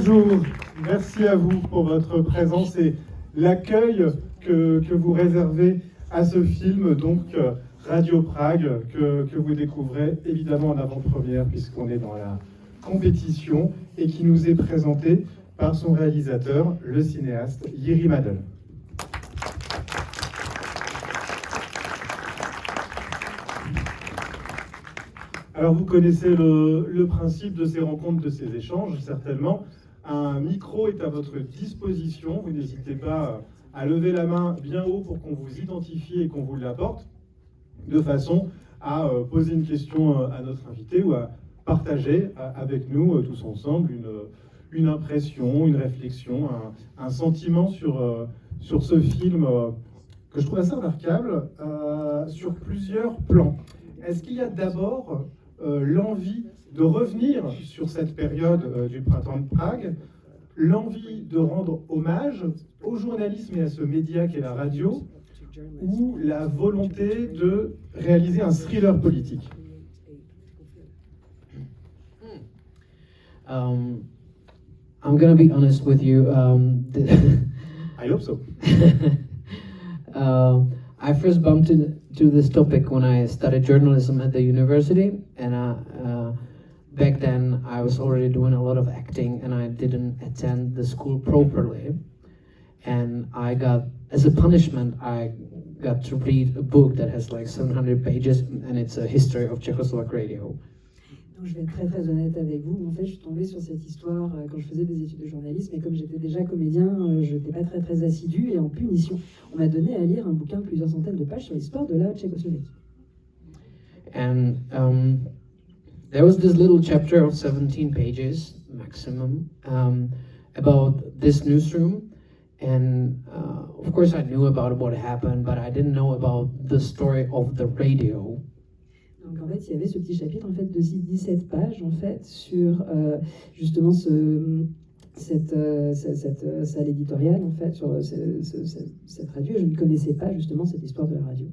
Bonjour, merci à vous pour votre présence et l'accueil que vous réservez à ce film, donc Radio Prague, que vous découvrez évidemment en avant-première puisqu'on est dans la compétition et qui nous est présenté par son réalisateur, le cinéaste Jiri Madl. Alors vous connaissez le principe de ces rencontres, de ces échanges, certainement. Un micro est à votre disposition, vous n'hésitez pas à lever la main bien haut pour qu'on vous identifie et qu'on vous l'apporte, de façon à poser une question à notre invité ou à partager avec nous tous ensemble une impression, une réflexion, un sentiment sur ce film que je trouve assez remarquable sur plusieurs plans. Est-ce qu'il y a d'abord l'envie de revenir sur cette période du printemps de Prague, l'envie de rendre hommage au journalisme et à ce média qu'est la radio, ou la volonté de réaliser un thriller politique? I'm gonna be honest with you. I hope so. I first bumped into this topic when I studied journalism at the university, and back then I was already doing a lot of acting, and I didn't attend the school properly. And I got, as a punishment, I got to read a book that has like 700 pages, and it's a history of Czechoslovak radio. Donc je vais être très très honnête avec vous. En fait, je suis tombée sur cette histoire quand je faisais des études de journalisme, et comme j'étais déjà comédien, je n'étais pas très très assidu, et en punition, on m'a donné à lire un bouquin de plusieurs centaines de pages sur l'histoire de la Tchécoslovaquie. And there was this little chapter of 17 pages maximum about this newsroom, and of course I knew about what happened, but I didn't know about the story of the radio. Donc en fait, il y avait ce petit chapitre en fait de 17 pages en fait sur justement cette salle éditoriale en fait sur cette radio. Je ne connaissais pas justement cette histoire de la radio.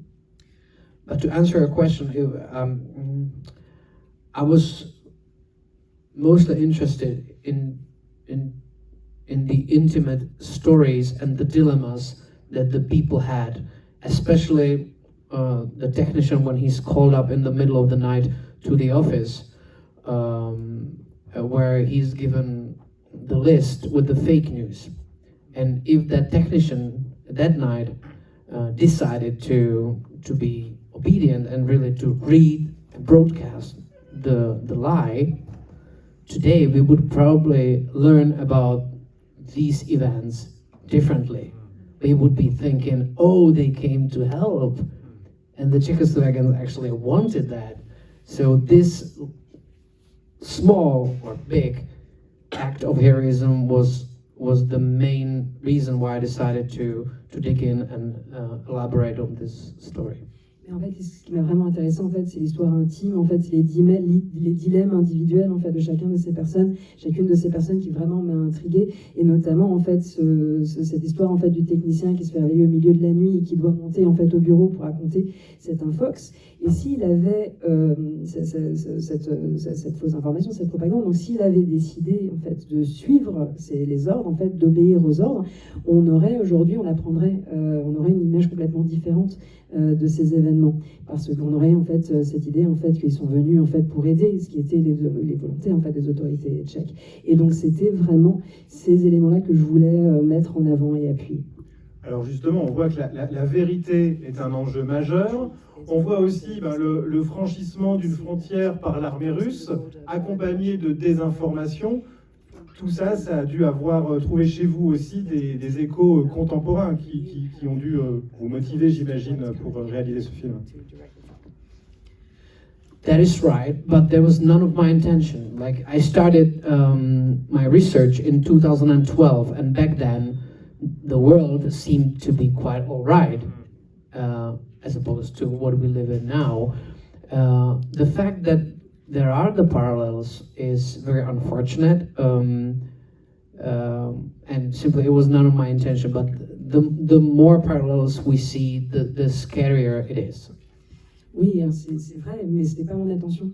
But to answer your question, I was mostly interested in the intimate stories and the dilemmas that the people had, especially the technician when he's called up in the middle of the night to the office, where he's given the list with the fake news. And if that technician that night decided to be obedient and really to read and broadcast the lie, today we would probably learn about these events differently. We would be thinking, oh, they came to help. And the Czechoslovakians actually wanted that. So this small or big act of heroism was the main reason why I decided to dig in and elaborate on this story. Mais en fait, ce qui m'a vraiment intéressé, en fait, c'est l'histoire intime, en fait, c'est les dilemmes individuels, en fait, de chacune de ces personnes qui vraiment m'a intriguée, et notamment, en fait, cette histoire, en fait, du technicien qui se fait réveiller au milieu de la nuit et qui doit monter, en fait, au bureau pour raconter cette infox. Et s'il avait cette fausse information, cette propagande, donc s'il avait décidé, en fait, de suivre les ordres, en fait, d'obéir aux ordres, on aurait aujourd'hui, on apprendrait, on aurait une image complètement différente de ces événements, parce qu'on aurait en fait cette idée en fait qu'ils sont venus en fait pour aider, ce qui était les volontés en fait des autorités tchèques. Et donc c'était vraiment ces éléments-là que je voulais mettre en avant et appuyer. Alors justement, on voit que la vérité est un enjeu majeur. On voit aussi le franchissement d'une frontière par l'armée russe, accompagné de désinformation. Tout ça, ça a dû avoir trouvé chez vous aussi des échos contemporains qui ont dû vous motiver, j'imagine, pour réaliser ce film. That is right, but there was none of my intention. Like, I started my research in 2012, and back then, the world seemed to be quite all right, as opposed to what we live in now. The fact that there are the parallels is very unfortunate, and simply it was none of my intention, but the more parallels we see, the scarier it is. Oui, c'est vrai, mais ce n'était pas mon intention.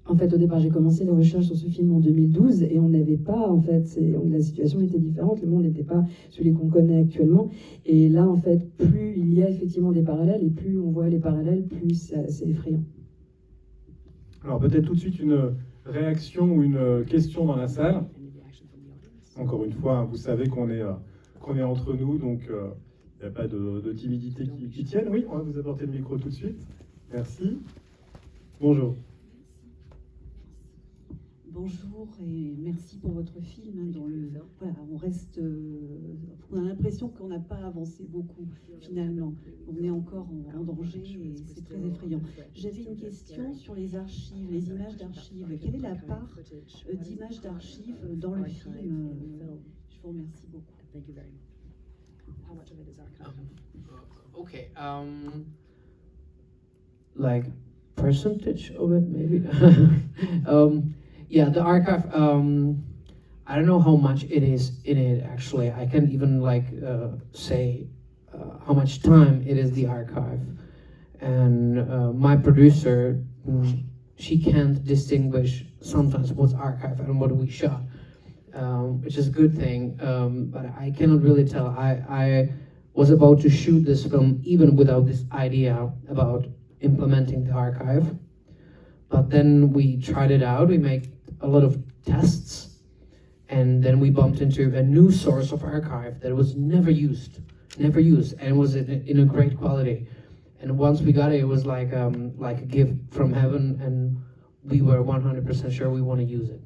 En fait, au départ, j'ai commencé les recherches sur ce film en 2012 et on n'avait pas, en fait, la situation était différente, le monde n'était pas celui qu'on connaît actuellement. Et là, en fait, plus il y a effectivement des parallèles et plus on voit les parallèles, plus c'est effrayant. Alors peut-être tout de suite une réaction ou une question dans la salle. Encore une fois, vous savez qu'on est entre nous, donc il n'y a pas de timidité qui tienne. Oui, on va vous apporter le micro tout de suite. Merci. Bonjour. Bonjour et merci pour votre film. Voilà, on a l'impression qu'on n'a pas avancé beaucoup finalement. On est encore en danger et c'est très effrayant. J'avais une question sur les archives, les images d'archives. Quelle est la part d'images d'archives dans le film? Je vous remercie beaucoup. Okay. Like percentage of it, maybe. Yeah, the archive. I don't know how much it is in it. Actually, I can't even say how much time it is the archive. And my producer, she can't distinguish sometimes what's archive and what we shot, which is a good thing. But I cannot really tell. I was about to shoot this film even without this idea about implementing the archive. But then we tried it out. We made a lot of tests, and then we bumped into a new source of archive that was never used, and it was in a great quality. And once we got it, it was like a gift from heaven, and we were 100% sure we want to use it.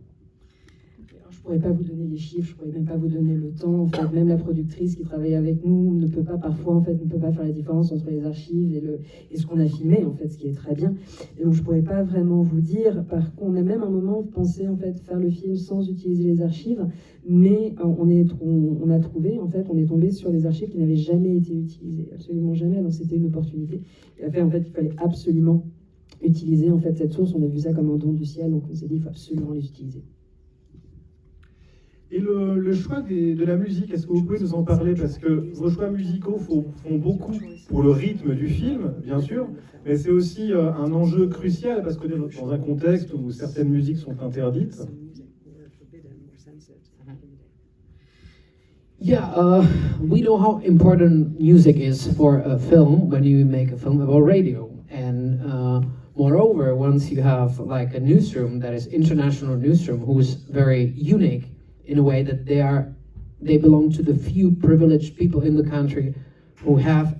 Je ne pourrais pas vous donner les chiffres, je ne pourrais même pas vous donner le temps. En fait, même la productrice qui travaille avec nous ne peut pas parfois, en fait, ne peut pas faire la différence entre les archives et ce qu'on a filmé, en fait, ce qui est très bien. Et donc, je ne pourrais pas vraiment vous dire. Par contre, on a même un moment pensé, en fait, faire le film sans utiliser les archives, mais on a trouvé, en fait, on est tombé sur des archives qui n'avaient jamais été utilisées, absolument jamais. Donc, c'était une opportunité. Et après, en fait, il fallait absolument utiliser, en fait, cette source. On a vu ça comme un don du ciel, donc on s'est dit, il faut absolument les utiliser. Et le choix de la musique, est-ce que vous pouvez nous en parler? Parce que vos choix musicaux font beaucoup pour le rythme du film, bien sûr, mais c'est aussi un enjeu crucial, parce que dans un contexte où certaines musiques sont interdites. Yeah, we know how important music is for a film when you make a film about radio. And moreover, once you have like a newsroom that is international newsroom who's very unique, in a way that they belong to the few privileged people in the country who have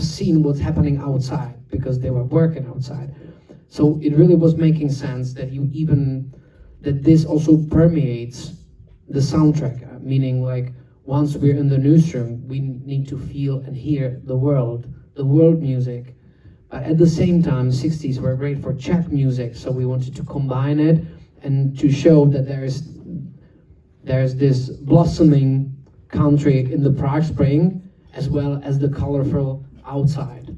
seen what's happening outside because they were working outside. So it really was making sense that that this also permeates the soundtrack, meaning like once we're in the newsroom, we need to feel and hear the world music. But at the same time, 60s were great for Czech music, so we wanted to combine it and to show that there's this blossoming country in the Prague Spring, as well as the colorful outside.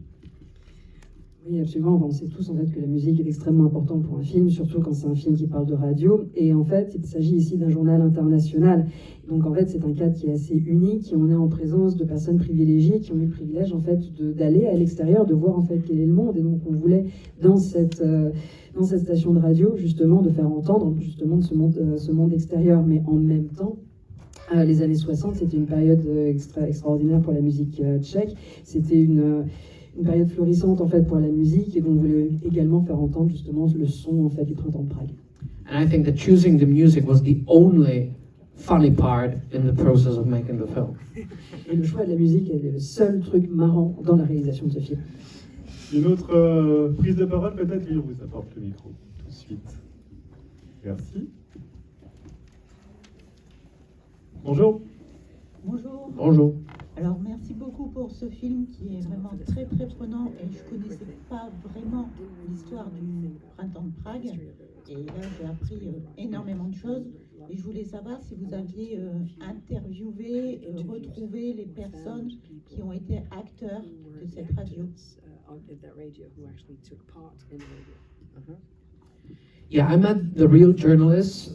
Oui, absolument. On sait tous en fait que la musique est extrêmement importante pour un film, surtout quand c'est un film qui parle de radio. Et en fait, il s'agit ici d'un journal international. Donc en fait, c'est un cadre qui est assez unique. Et on est en présence de personnes privilégiées qui ont eu le privilège en fait d'aller à l'extérieur, de voir en fait quel est le monde. Et donc on voulait dans cette station de radio justement de faire entendre justement de ce monde extérieur, mais en même temps. Les années 60, c'était une période extraordinaire pour la musique tchèque. C'était une période florissante en fait pour la musique, et donc on voulait également faire entendre justement le son en fait du printemps de Prague. And I think that choosing the music was the only funny part in the process of making the film. Et le choix de la musique est le seul truc marrant dans la réalisation de ce film. Une autre prise de parole, peut-être, il vous apporte le micro tout de suite. Merci. Bonjour. Bonjour. Bonjour. Alors merci beaucoup pour ce film qui est vraiment très très prenant, et je ne connaissais pas vraiment l'histoire du printemps de Prague, et là j'ai appris énormément de choses, et je voulais savoir si vous aviez interviewé, retrouvé les personnes qui ont été acteurs de cette radio. Yeah, I met the real journalists.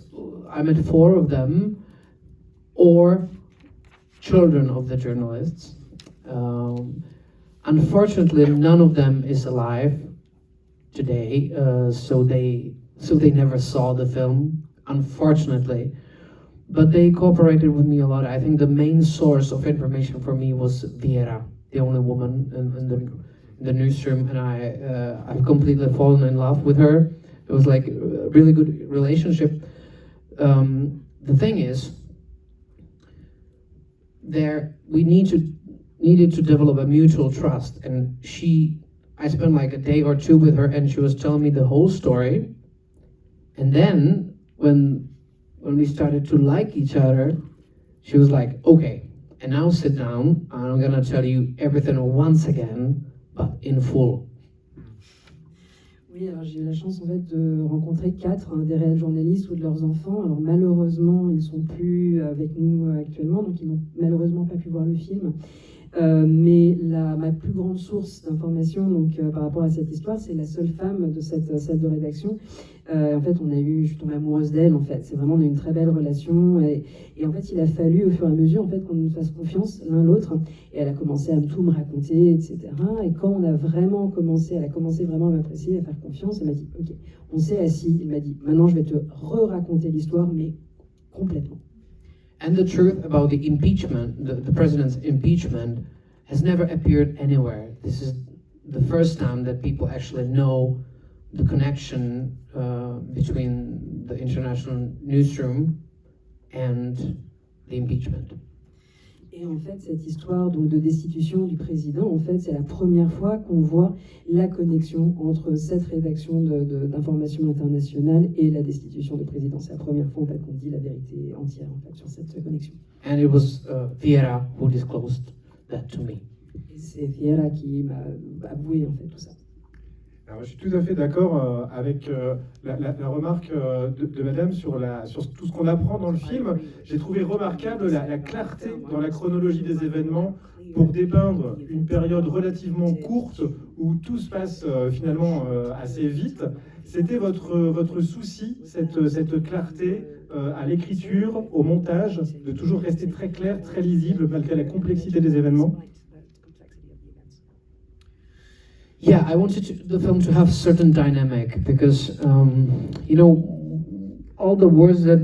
I met 4 of them, or children of the journalists. Unfortunately, none of them is alive today, so they never saw the film, unfortunately. But they cooperated with me a lot. I think the main source of information for me was Vera, the only woman in the newsroom, and I've completely fallen in love with her. It was like a really good relationship. The thing is, we needed to develop a mutual trust, and I spent like a day or two with her, and she was telling me the whole story. And then when we started to like each other, she was like, okay, and now sit down, I'm gonna tell you everything once again, but in full. Oui, alors j'ai eu la chance en fait de rencontrer 4 des réels journalistes ou de leurs enfants. Alors malheureusement, ils ne sont plus avec nous actuellement, donc ils n'ont malheureusement pas pu voir le film. Mais ma plus grande source d'information par rapport à cette histoire, c'est la seule femme de cette salle de rédaction. En fait, je suis tombée amoureuse d'elle. En fait, on a eu une très belle relation. Et en fait, il a fallu au fur et à mesure qu'on nous fasse confiance l'un l'autre. Et elle a commencé à tout me raconter, etc. Et quand elle a commencé vraiment à m'apprécier, à faire confiance, elle m'a dit, ok, on s'est assis. Il m'a dit, maintenant je vais te raconter l'histoire, mais complètement. And the truth about the impeachment, the president's impeachment, has never appeared anywhere. This is the first time that people actually know the connection between the international newsroom and the impeachment. Et en fait, cette histoire de destitution du président, en fait, c'est la première fois qu'on voit la connexion entre cette rédaction d'information internationale et la destitution du président. C'est la première fois en fait, qu'on dit la vérité entière en fait, sur cette connexion. And it was Vera who disclosed that to me. Et c'est Vera qui m'a avoué en fait tout ça. Alors, je suis tout à fait d'accord avec la remarque de Madame sur tout ce qu'on apprend dans le film. J'ai trouvé remarquable la clarté dans la chronologie des événements pour dépeindre une période relativement courte où tout se passe finalement assez vite. C'était votre souci, cette clarté à l'écriture, au montage, de toujours rester très clair, très lisible malgré la complexité des événements. Yeah, I wanted the film to have certain dynamic because, all the words that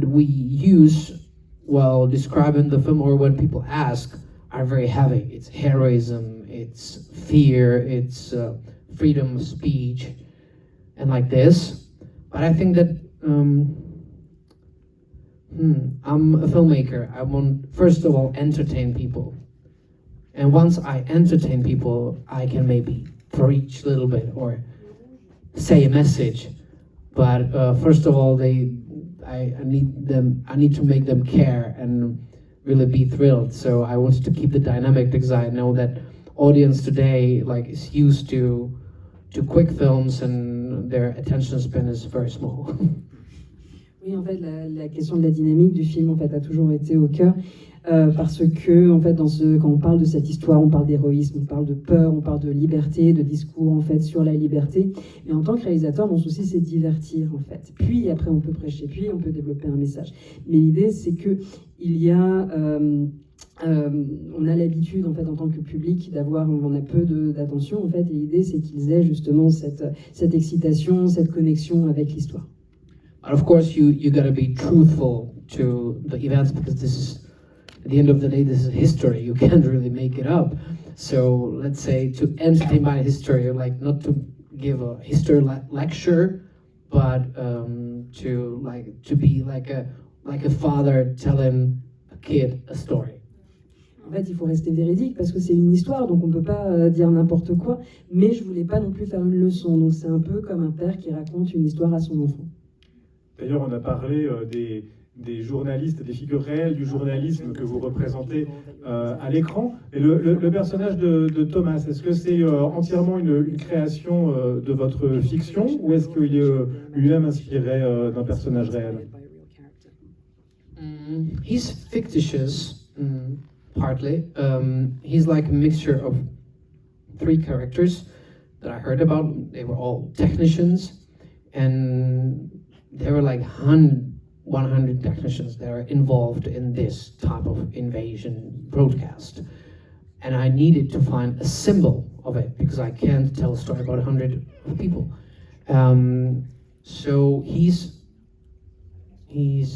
we use while describing the film or when people ask are very heavy. It's heroism, it's fear, it's freedom of speech, and like this. But I think that I'm a filmmaker. I want, first of all, entertain people. And once I entertain people, I can maybe preach a little bit or say a message. But first of all, I need to make them care and really be thrilled. So I wanted to keep the dynamic because I know that audience today is used to quick films and their attention span is very small. Oui, en fait, la question de la dynamique du film en fait a toujours été au cœur. Parce que en fait, quand on parle de cette histoire, on parle d'héroïsme, on parle de peur, on parle de liberté, de discours en fait sur la liberté. Mais en tant que réalisateur, mon souci c'est de divertir en fait. Puis après on peut prêcher, puis on peut développer un message. Mais l'idée c'est que on a l'habitude en fait en tant que public on a peu d'attention en fait. Et l'idée c'est qu'ils aient justement cette excitation, cette connexion avec l'histoire. Of course, you gotta be truthful to the events because this is. At the end of the day, this is history. You can't really make it up. So let's say to entertain by history, not to give a history lecture, but to be like a father telling a kid a story. En fait, il faut rester véridique parce que c'est une histoire, donc on ne peut pas dire n'importe quoi. Mais je voulais pas non plus faire une leçon. Donc c'est un peu comme un père qui raconte une histoire à son enfant. D'ailleurs, on a parlé des journalistes, des figures réelles du journalisme que vous représentez à l'écran. Et le personnage de Thomas, est-ce que c'est entièrement une création de votre fiction ou est-ce qu'il est lui-même inspiré d'un personnage réel? He's fictitious, partly. He's like a mixture of 3 characters that I heard about. They were all technicians and there were like 100 technicians that are involved in this type of invasion broadcast. And I needed to find a symbol of it because I can't tell a story about 100 people. So he's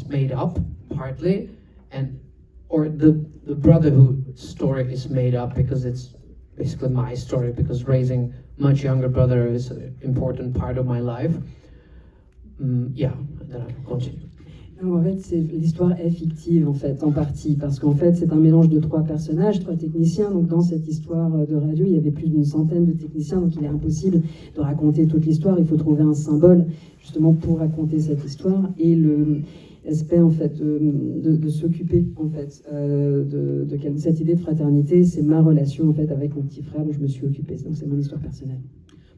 made up partly, or the brotherhood story is made up because it's basically my story, because raising much younger brother is an important part of my life. Yeah, then I continue. Non, en fait, l'histoire est fictive, en fait, en partie, parce qu'en fait, c'est un mélange de 3 personnages, 3 techniciens. Donc, dans cette histoire de radio, il y avait plus d'une centaine de techniciens, donc il est impossible de raconter toute l'histoire. Il faut trouver un symbole, justement, pour raconter cette histoire. Et l'aspect, en fait, de s'occuper, en fait, de cette idée de fraternité, c'est ma relation, en fait, avec mon petit frère dont je me suis occupée. Donc, c'est mon histoire personnelle.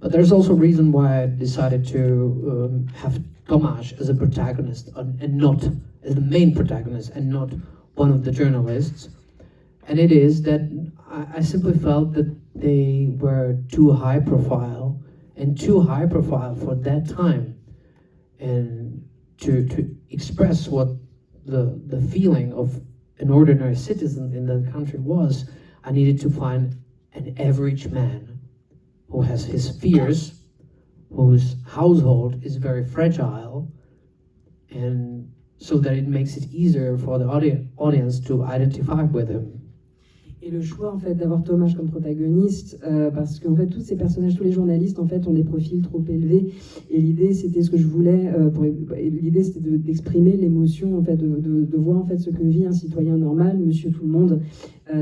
But there's also a reason why I decided to have Tomáš as a protagonist and not as the main protagonist and not one of the journalists. And it is that I simply felt that they were too high profile for that time. And to express what the feeling of an ordinary citizen in that country was, I needed to find an average man who has his fears, whose household is very fragile, and so that it makes it easier for the audience to identify with him. Et le choix, en fait, d'avoir Tomáš comme protagoniste, parce qu'en fait, tous ces personnages, tous les journalistes, en fait, ont des profils trop élevés. Et l'idée, c'était ce que je voulais, l'idée, c'était d'exprimer l'émotion, en fait, de voir, en fait, ce que vit un citoyen normal, monsieur tout le monde,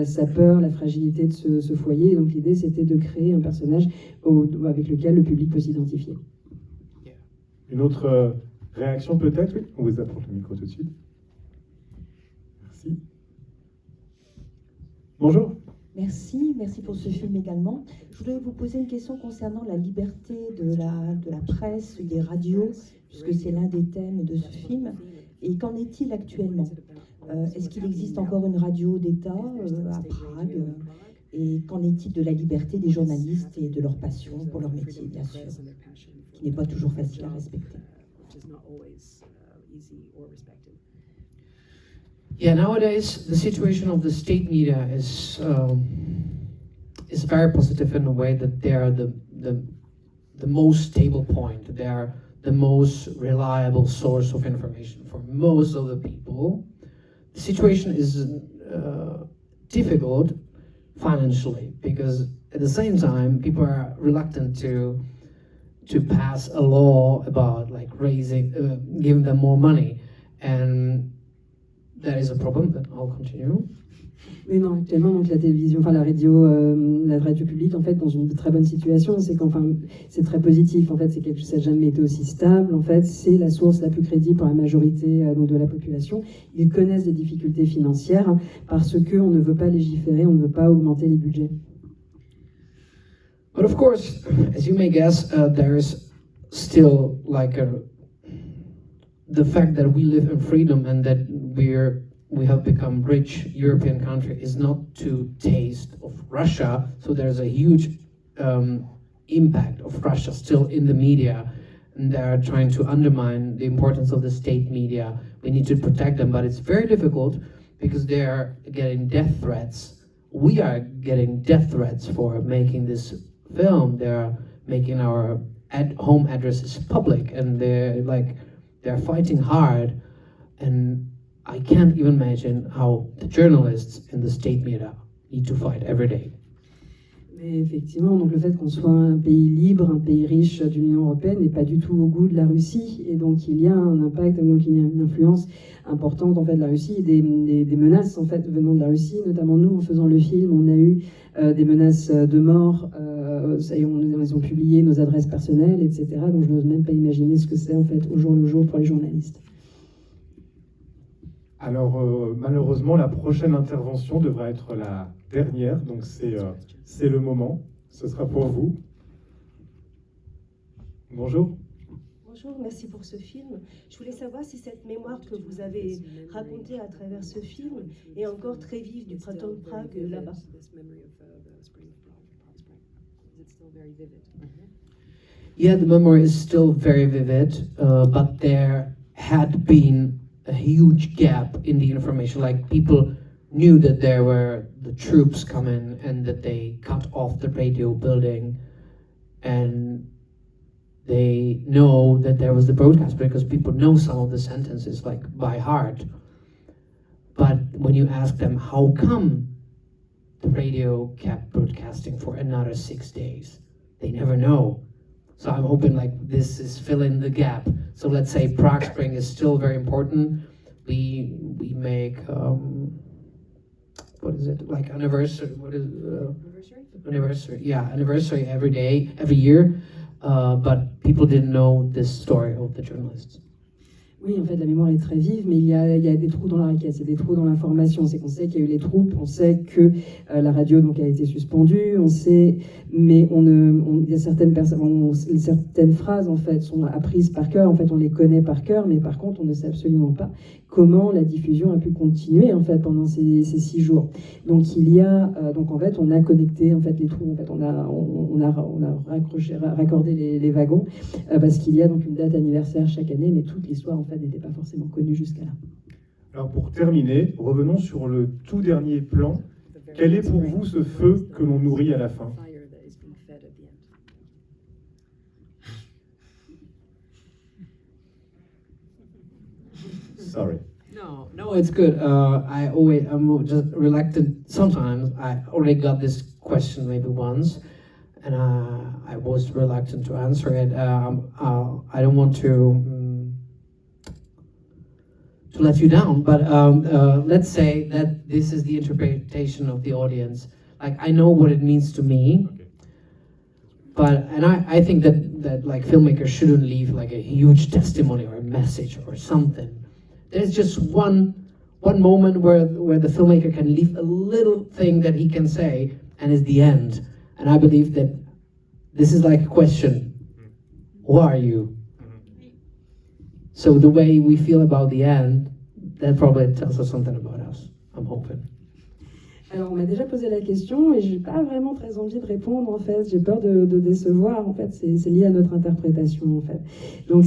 sa peur, la fragilité de ce foyer. Et donc, l'idée, c'était de créer un personnage avec lequel le public peut s'identifier. Une autre réaction, peut-être? Oui, on vous apporte le micro tout de suite. Merci. Bonjour. Merci pour ce film également. Je voudrais vous poser une question concernant la liberté de la presse, des radios, puisque c'est l'un des thèmes de ce film. Et qu'en est-il actuellement? Est-ce qu'il existe encore une radio d'État à Prague? Et qu'en est-il de la liberté des journalistes et de leur passion pour leur métier, bien sûr, qui n'est pas toujours facile à respecter? Yeah, nowadays the situation of the state media is very positive in a way that they are the most stable point. They are the most reliable source of information for most of the people. The situation is difficult financially because at the same time people are reluctant to pass a law about like giving them more money, and that is a problem, but I'll continue. Mais non, actuellement, donc la télévision, enfin la radio publique, en fait, dans une très bonne situation, c'est qu'enfin, c'est très positif. En fait, c'est quelque chose qui n'a jamais été aussi stable. En fait, c'est la source la plus crédible pour la majorité donc de la population. Ils connaissent des difficultés financières parce qu'on ne veut pas légiférer, on ne veut pas augmenter les budgets. But of course, as you may guess, there's still like the fact that we live in freedom and that we have become rich European country is not to taste of Russia. So there's a huge impact of Russia still in the media, and they are trying to undermine the importance of the state media. We need to protect them, but it's very difficult because they are getting death threats. We are getting death threats for making this film. They are making our home addresses public, and they're fighting hard, and I can't even imagine how the journalists in the state media need to fight every day. Mais effectivement, donc le fait qu'on soit un pays libre, un pays riche de l'Union européenne n'est pas du tout au goût de la Russie, et donc il y a un impact, donc il y a une influence importante en fait de la Russie, et des menaces en fait venant de la Russie, notamment nous en faisant le film, on a eu des menaces de mort, et ils ont publié nos adresses personnelles, etc. Donc je n'ose même pas imaginer ce que c'est en fait au jour le jour pour les journalistes. Alors malheureusement, la prochaine intervention devra être la dernière, donc c'est le moment. Ce sera pour vous. Bonjour. Bonjour, merci pour ce film. Je voulais savoir si cette mémoire que vous avez racontée à travers ce film est encore très vive du printemps de Prague là-bas. Yeah, the memory is still very vivid, but there had been a huge gap in the information. Like people knew that there were the troops coming and that they cut off the radio building, and they know that there was the broadcast because people know some of the sentences like by heart. But when you ask them how come the radio kept broadcasting for another 6 days, they never know. So I'm hoping like this is filling the gap. So let's say Prague Spring is still very important. We make what is it, like anniversary? What is anniversary? Yeah, anniversary every day, every year. But people didn't know this story of the journalists. Oui, en fait, la mémoire est très vive, mais il y a des trous dans la raquette, il y a des trous dans l'information. C'est qu'on sait qu'il y a eu les troupes, on sait que la radio donc a été suspendue, on sait, mais il y a certaines personnes, certaines phrases en fait sont apprises par cœur. En fait, on les connaît par cœur, mais par contre, on ne sait absolument pas comment la diffusion a pu continuer en fait pendant ces 6 jours. Donc il y a donc en fait on a connecté en fait les trous, en fait on a raccordé les wagons parce qu'il y a donc une date anniversaire chaque année, mais toute l'histoire en fait n'était pas forcément connue jusqu'à là. Alors pour terminer, revenons sur le tout dernier plan. Quel est pour vous ce feu que l'on nourrit à la fin? Sorry. No, it's good. I'm just reluctant. Sometimes I already got this question maybe once, and I was reluctant to answer it. I don't want to let you down, but let's say that this is the interpretation of the audience. Like I know what it means to me, but I think that like filmmakers shouldn't leave like a huge testimony or a message or something. There's just one moment where the filmmaker can leave a little thing that he can say, and it's the end. And I believe that this is like a question: who are you? So the way we feel about the end, that probably tells us something about us. I'm hoping. Alors, on m'a déjà posé la question et j'ai pas vraiment très envie de répondre en fait. J'ai peur de décevoir en fait. C'est lié à notre interprétation en fait. Donc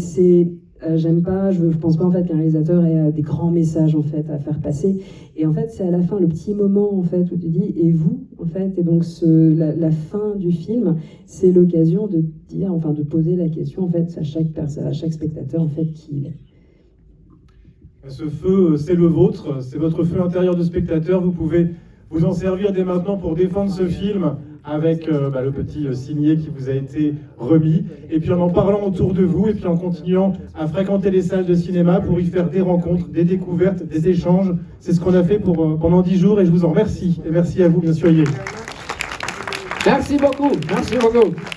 j'aime pas, je pense pas en fait qu'un réalisateur ait des grands messages en fait à faire passer. Et en fait, c'est à la fin le petit moment en fait où tu dis et vous en fait. Et donc la fin du film, c'est l'occasion de dire, enfin de poser la question en fait à chaque personne, à chaque spectateur en fait qui il est. Ce feu, c'est le vôtre, c'est votre feu intérieur de spectateur. Vous pouvez vous en servir dès maintenant pour défendre ce film avec le petit signet qui vous a été remis, et puis en parlant autour de vous, et puis en continuant à fréquenter les salles de cinéma pour y faire des rencontres, des découvertes, des échanges. C'est ce qu'on a fait pendant 10 jours, et je vous en remercie. Et merci à vous, bien sûr. Merci beaucoup.